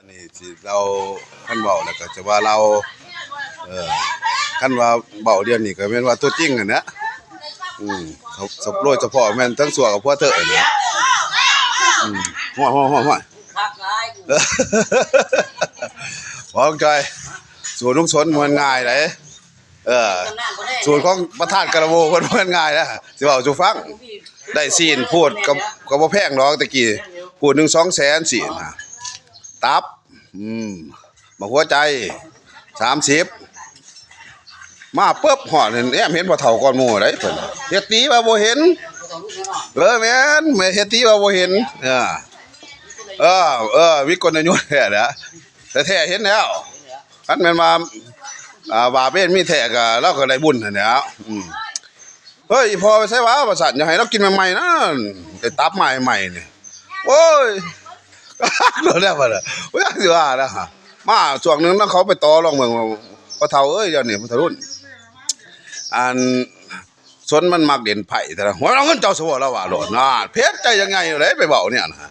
นี่สิเราคันเบาแล้วก็จะว่าเราคันว่าเบาเดียวนี่ก็แม่นว่าตัวจริงอ่ะนะเขาสับโรยเฉพาะแม่นทั้งสัวกับพ่อเถอะเนี่ยฮ้อยบอกใจส่วนลุงสนมันง่ายเลยส่วนของประธานกระโวเพิ่นมันง่ายนะสิเว้าสู่ฟังได้ซีนพูดกับบ่แพงดอกตะกี้พูด1-2 แสนซีนตับบักหัวใจ30มาปึ๊บฮอดนี่แอมเห็นบ่เฒ่าก่อนหมู่ได้เพิ่นเฮ็ดตีว่าบ่เห็นแม่นแม่เฮ็ดตีว่าบ่เห็นวิกลอายุแท้นะแต่แท้เห็นแล้วคันแม่นว่าว่าเป็นมีแท้ก็เราก็ได้บุญนั่นแหละเฮ้ยพอไปใส่ว่าว่าซั่นอย่าให้เรากินใหม่ๆนะไอ้ตับใหม่ๆนี่โอ้ยโดนแล้วบ่ล่ะโอ้ยสิว่านะมาช่วงนึงนำเขาไปต่อรองเมืองพ่อเฒ่าเอ้ยเดี๋ยวนี้พ่อเฒ่ารุ่นอันสนมันมักเด่นไผแต่ละหัวเอาเงินเจ้าสวแล้วว่าโลดน่าเพชรใจยังไงเลยไปเว้าเนี่ยนะ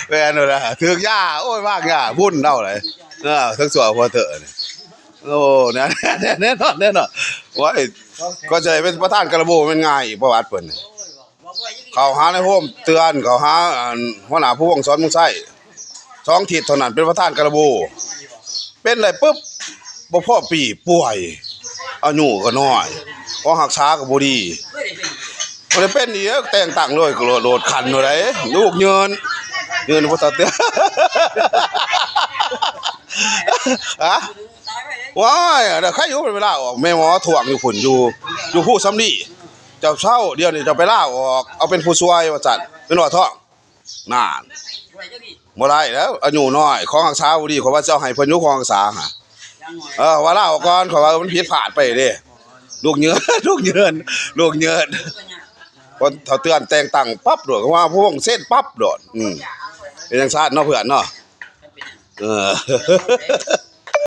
แม่นล่ะถึกย่าโอ้ยมากย่าบุญเด้าเลยทั้งสัวพ่อเฒ่านี่โอ้แน่นอนว่าก็จะเป็นประธานกระโบมันง่ายประวัติเพิ่นเขาหาในโฮมเตือนเขาหาหัวหน้าผู้วงสอนมุงไส้2 ทิศเท่านั้นเป็นประธานกระโบเป็นได้ปึ๊บบ่พอปีป่วยอายุก็น้อยของรักษาก็บ่ดีบ่ได้เป็นอีกแต่งตั้งเลยก็โลดคันอยู่ไดลูกเยินบ่ตัดเตือนฮะว้ายเดี๋ยวใครอยู่เป็นเวลาออกแม่หมอถ่วงอยู่พุ่นอยู่ผู้สำลีเจ้าเช่าเดี๋ยวนี้จะไปลาออกเอาเป็นผู้ช่วยว่าซั่นเป็นว่าท้องนั่นบ่ได้แล้วอายุน้อยของรักษาบ่ดีขอว่าเจ้าให้เพิ่นอยู่ของรักษาหะว่าลาออกก่อนขอว่ามันผิดพลาดไปเด้ลูกเยินคนเขาเตือนแต่งตั้งปั๊บโดดว่าพวกเส้นปั๊บโดดเป็นจังซั่นเนาะเพื่อนเนาะ